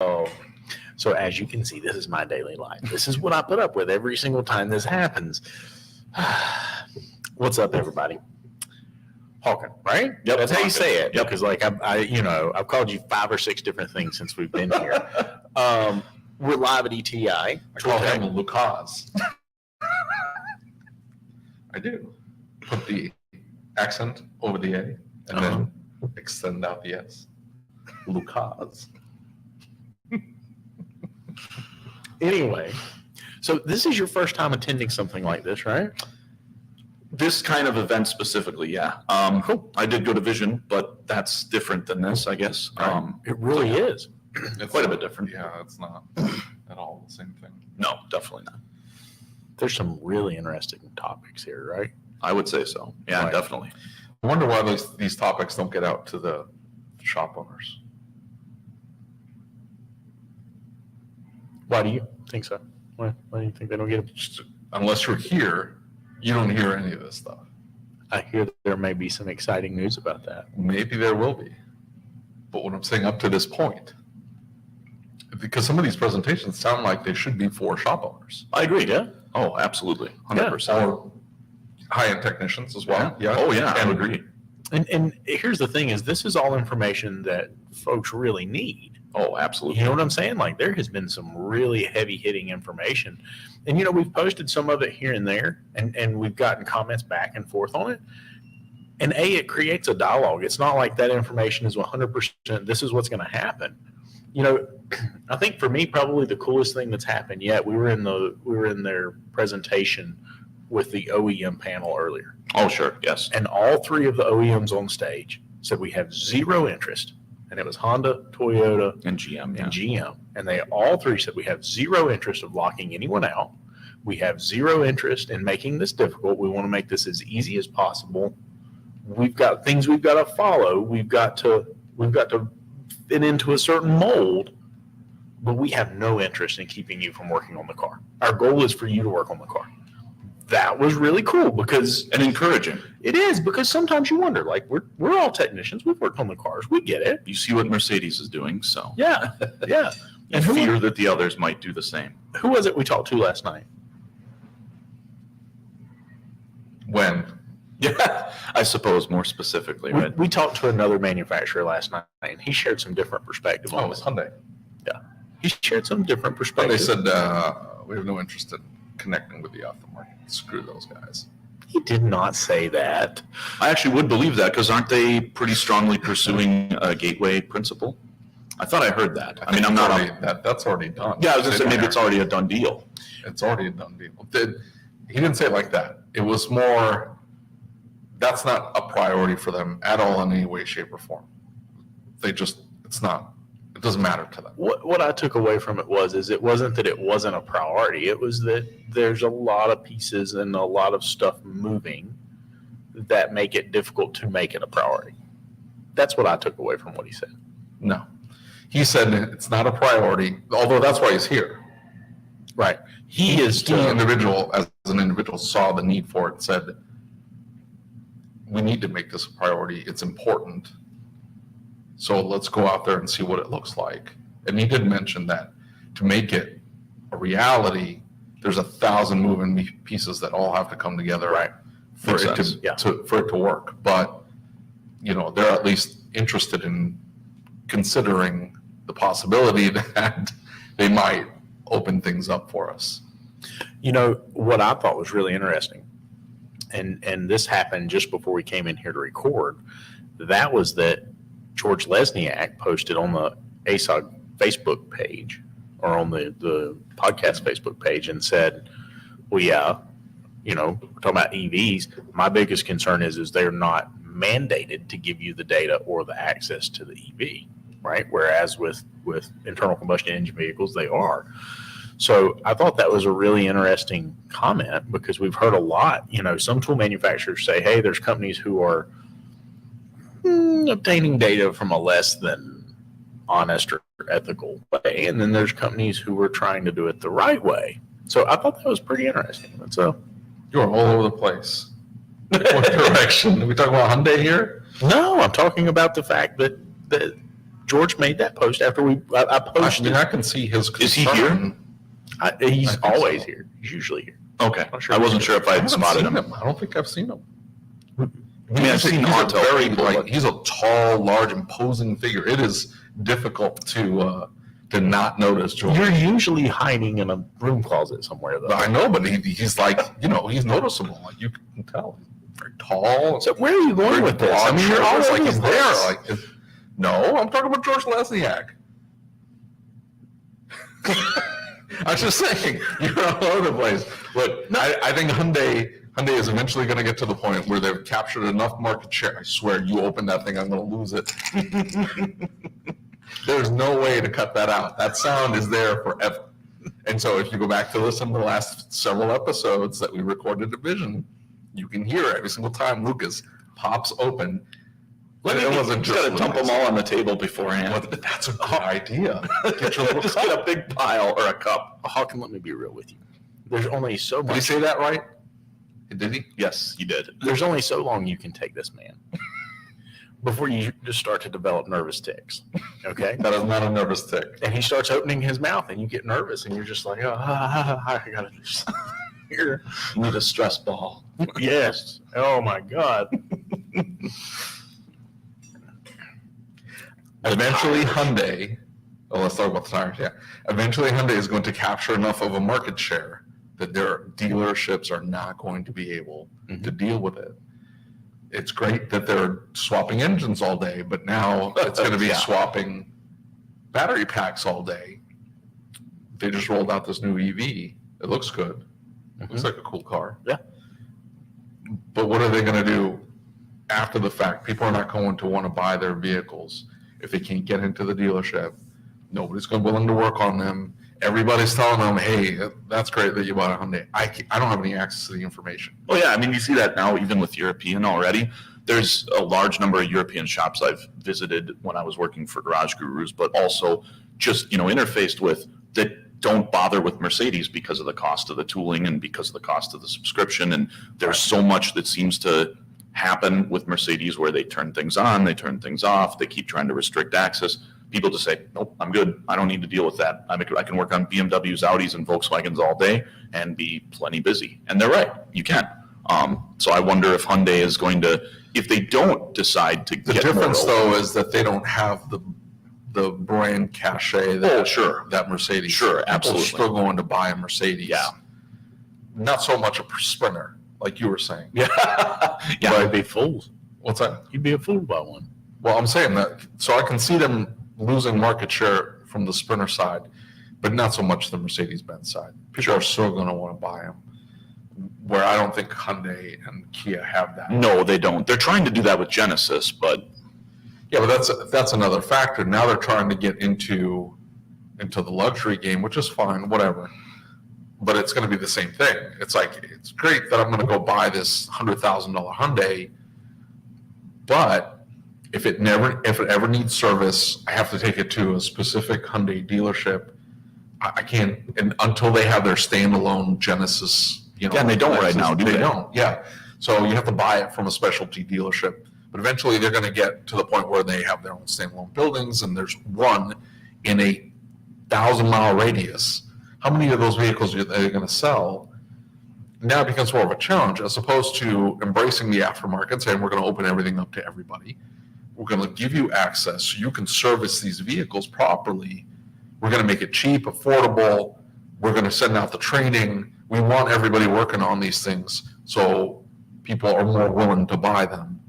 So as you can see, this is my daily life. This is what I put up with every single time this happens. What's up, everybody? Hawking, right? Yep, that's how you say it. Yep. Because like I've called you 5 or 6 different things since we've been here. We're live at ETI. I call him Lucas. I do. Put the accent over the A and then extend out the S. Lucas. Anyway, so this is your first time attending something like this, right? This kind of event specifically, yeah. Cool. I did go to Vision, but that's different than this, I guess. It really is. It's quite a bit different. Yeah, it's not at all the same thing. No, definitely not. There's some really interesting topics here, right? I would say so. Yeah, Right. definitely. I wonder why these topics don't get out to the shop owners. Why do you think so? Why do you think they don't get it? Just, unless you're here, you don't hear any of this stuff. I hear that there may be some exciting news about that. Maybe there will be. But what I'm saying up to this point, because some of these presentations sound like they should be for shop owners. I agree. Yeah. Oh, absolutely. 100%. Or high-end technicians as well. Yeah. Oh, yeah, I And would agree. And here's the thing is this is all information that folks really need. Oh, absolutely. You know what I'm saying? Like there has been some really heavy hitting information. And we've posted some of it here and there and we've gotten comments back and forth on it. And it creates a dialogue. It's not like that information is 100%. This is what's going to happen. I think for me, probably the coolest thing that's happened yet, we were in their presentation with the OEM panel earlier. Oh, sure. Yes. And all 3 of the OEMs on stage said we have zero interest. And it was Honda, Toyota, And GM, yeah. and GM. And they all 3 said we have zero interest of locking anyone out. We have zero interest in making this difficult. We want to make this as easy as possible. We've got things we've got to follow. We've got to fit into a certain mold, but we have no interest in keeping you from working on the car. Our goal is for you to work on the car. That was really cool because And encouraging. it is, because sometimes you wonder, like we're all technicians. We've worked on the cars. We get it. You see what Mercedes is doing, so. Yeah. Yeah. And fear that the others might do the same. Who was it we talked to last night? when? Yeah, I suppose more specifically, right? We talked to another manufacturer last night, and he shared some different perspective Oh, it on was it. Hyundai. He shared some different But perspective. they said, we have no interest in connecting with the aftermarket. Screw those guys. He did not say that. I actually would believe that because aren't they pretty strongly pursuing a gateway principle? I thought I heard that. I mean, I'm not. That's already done. Yeah, I was going to say maybe it's already a done deal. It's already a done deal. He didn't say it like that. It was more, that's not a priority for them at all in any way, shape, or form. It's not. It doesn't matter to them. What I took away from it wasn't that it wasn't a priority. It was that there's a lot of pieces and a lot of stuff moving that make it difficult to make it a priority. That's what I took away from what he said. No. He said it's not a priority, although that's why he's here. Right. He is He individual, as an individual, saw the need for it and said, we need to make this a priority. It's important. So let's go out there and see what it looks like. And he did mention that to make it a reality, there's 1,000 moving pieces that all have to come together Right. for Makes it sense. for it to work. But they're at least interested in considering the possibility that they might open things up for us. What I thought was really interesting, and this happened just before we came in here to record, that was that George Lesniak posted on the ASOG Facebook page or on the podcast Facebook page and said, well, yeah, we're talking about EVs. My biggest concern is they're not mandated to give you the data or the access to the EV, right? Whereas with internal combustion engine vehicles, they are. So I thought that was a really interesting comment because we've heard a lot, some tool manufacturers say, hey, there's companies who are obtaining data from a less than honest or ethical way. And then there's companies who are trying to do it the right way. So I thought that was pretty interesting. You're all over the place. What direction? Are we talking about Hyundai here? No, I'm talking about the fact that George made that post after I I posted. mean, I can see his concern. Is he here? He's I think always so. here. He's usually here. Okay. Not sure I if wasn't he sure if I I had haven't spotted seen him. I don't think I've seen him. I mean, I've seen he's a Otto very people, like but- he's a tall, large, imposing figure. It is difficult to not notice George. You're usually hiding in a broom closet somewhere, though. I know, but he's like, he's noticeable. Like you can tell, he's very tall. So where are you going with this? I broad mean, you're all shoulders, over like the he's place. there. Like, no, I'm talking about George Lesniak. I'm just saying, you're all over the place. Look, I think Hyundai is eventually going to get to the point where they've captured enough market share. I swear, you open that thing, I'm going to lose it. There's no way to cut that out. That sound is there forever. And so if you go back to listen to the last several episodes that we recorded at Vision, you can hear every single time Lucas pops open. It wasn't Just just gotta dump them Lucas. all on the table beforehand. But that's a good idea. Get your little Just get a big pile or a cup. Hawken, let me be real with you. There's only so Did he much. say that right? Did he? Yes, you did. There's only so long you can take this man before you just start to develop nervous tics. Okay. That is not a nervous tick. And he starts opening his mouth, and you get nervous, and you're just like, oh, I gotta just here. You need a stress ball. Yes. Oh my God. Eventually, Hyundai. Oh, let's talk about the tires. Yeah. Eventually, Hyundai is going to capture enough of a market share that their dealerships are not going to be able to deal with it. It's great that they're swapping engines all day, but now it's going to be Yeah. swapping battery packs all day. They just rolled out this new EV. It looks good. It looks like a cool car. Yeah. But what are they going to do after the fact? People are not going to want to buy their vehicles if they can't get into the dealership. Nobody's willing to work on them. Everybody's telling them, hey, that's great that you bought a Hyundai. I don't have any access to the information. Oh yeah, I mean, you see that now even with European already. There's a large number of European shops I've visited when I was working for Garage Gurus, but also just, interfaced with that don't bother with Mercedes because of the cost of the tooling and because of the cost of the subscription. And there's so much that seems to happen with Mercedes where they turn things on, they turn things off, they keep trying to restrict access. People just say, nope, I'm good. I don't need to deal with that. I can work on BMWs, Audis, and Volkswagens all day and be plenty busy. And they're right. You can. So I wonder if Hyundai is going to, if they don't decide to The get difference, more though, is that they don't have the brand cachet that, sure. that Mercedes. Sure, People are absolutely. still going to buy a Mercedes. Yeah. Not so much a Sprinter, like you were saying. Yeah. Yeah. You'd be fools. What's that? You'd be a fool by one. Well, I'm saying that, so I can see them losing market share from the Sprinter side, but not so much the Mercedes-Benz side. People are still going to want to buy them, where I don't think Hyundai and Kia have that. No, they don't. They're trying to do that with Genesis, but Yeah, but that's another factor. Now they're trying to get into the luxury game, which is fine, whatever. But it's going to be the same thing. It's like, it's great that I'm going to go buy this $100,000 Hyundai, but if it ever needs service, I have to take it to a specific Hyundai dealership. I can't, and until they have their standalone Genesis, Yeah, and they don't right now, do they? They don't, yeah. So you have to buy it from a specialty dealership. But eventually they're going to get to the point where they have their own standalone buildings, and there's one in a 1,000-mile radius. How many of those vehicles are they going to sell? Now it becomes more of a challenge, as opposed to embracing the aftermarket, saying we're going to open everything up to everybody. We're going to give you access so you can service these vehicles properly. We're going to make it cheap, affordable. We're going to send out the training. We want everybody working on these things so people are more willing to buy them.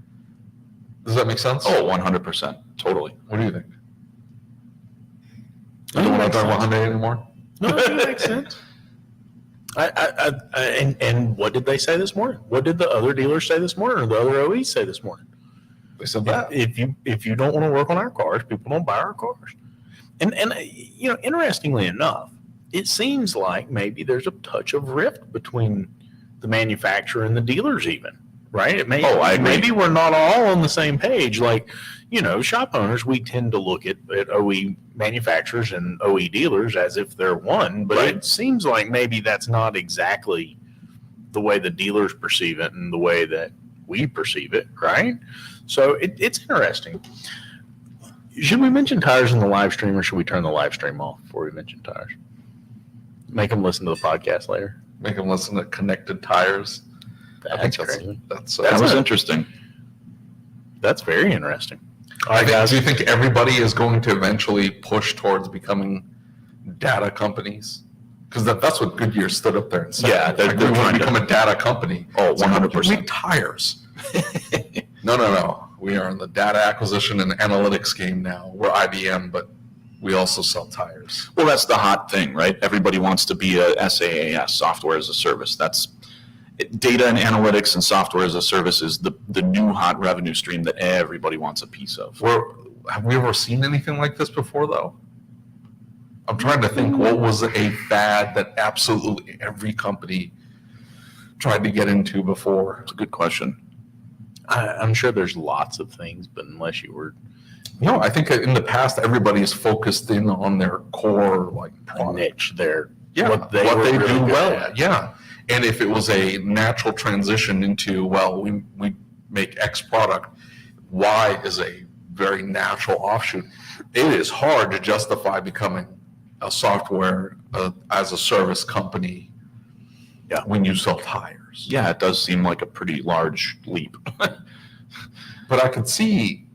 Does that make sense? oh, 100%. Totally. What do you think? I You don't want think to it talk makes about Hyundai anymore? No, it makes sense. And what did they say this morning? What did the other dealers say this morning, or the other OEs say this morning? They said that. If you don't want to work on our cars, people don't buy our cars. And interestingly enough, it seems like maybe there's a touch of rift between the manufacturer and the dealers, even, right? It may, Oh, I agree. maybe we're not all on the same page. Like, shop owners, we tend to look at OE manufacturers and OE dealers as if they're one, but Right. it seems like maybe that's not exactly the way the dealers perceive it and the way that we perceive it, right? So it's interesting. Should we mention tires in the live stream, or should we turn the live stream off before we mention tires? Make them listen to the podcast later. Make them listen to connected tires. I think That's crazy. That was interesting. That's very interesting. All I right, think, guys. do you think everybody is going to eventually push towards becoming data companies? Because that's what Goodyear stood up there and said. Yeah, they're we want trying to to- become a data company. Oh, It's like, how would you 100%. make tires. No. We are in the data acquisition and analytics game now. We're IBM, but we also sell tires. Well, that's the hot thing, right? Everybody wants to be a SaaS, software as a service. That's data and analytics and software as a service is the new hot revenue stream that everybody wants a piece of. Have we ever seen anything like this before, though? I'm trying to think what was a fad that absolutely every company tried to get into before. It's a good question. I'm sure there's lots of things, but unless you were No, I think in the past everybody is focused in on their core like a product. niche, there, Yeah, what they what were they really do good well. at. Yeah, and if it was a natural transition into we make X product, Y is a very natural offshoot. It is hard to justify becoming a software as a service company. Yeah. When you sell tires. Yeah, it does seem like a pretty large leap. But I could see.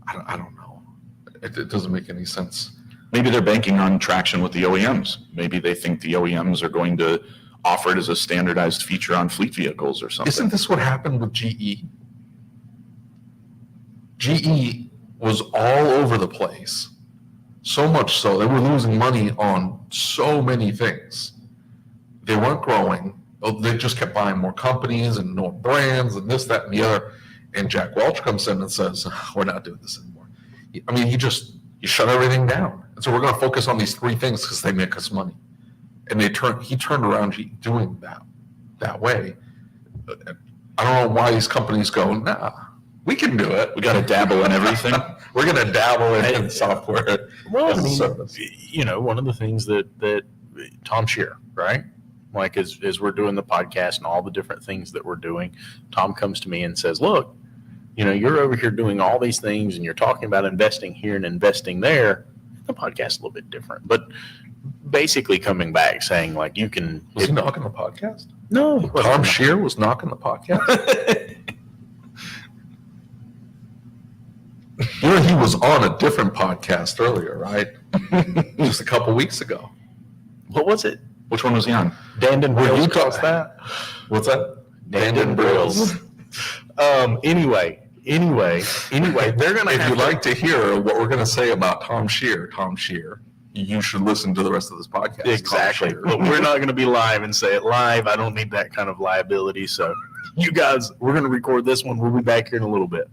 I don't know. It doesn't make any sense. Maybe they're banking on traction with the OEMs. Maybe they think the OEMs are going to offer it as a standardized feature on fleet vehicles or something. Isn't this what happened with GE? GE was all over the place. So much so, they were losing money on so many things. They weren't growing. They just kept buying more companies and more brands and this, that, and the other. And Jack Welch comes in and says, we're not doing this anymore. I mean, you shut everything down. And so we're going to focus on these three things because they make us money. And he turned around doing that way. I don't know why these companies go, nah, we can do it. We got to dabble in everything. We're going to dabble in software. Well, as I a mean, service. one of the things that Tom Shear, right? Like as we're doing the podcast and all the different things that we're doing, Tom comes to me and says, look, you're over here doing all these things and you're talking about investing here and investing there. The podcast is a little bit different, but basically coming back saying like you can. Was he knocking the podcast? No, he wasn't. Tom Shear was knocking the podcast? He was on a different podcast earlier, right? Just a couple weeks ago. What was it? Which one was he on? Dandon Were you Brills calls talking- that? What's that? Dandon Brills. Anyway, they're gonna. If have you'd to- like to hear what we're going to say about Tom Shear, you should listen to the rest of this podcast. Tom Exactly. Shear. But we're not going to be live and say it live. I don't need that kind of liability. So you guys, we're going to record this one. We'll be back here in a little bit.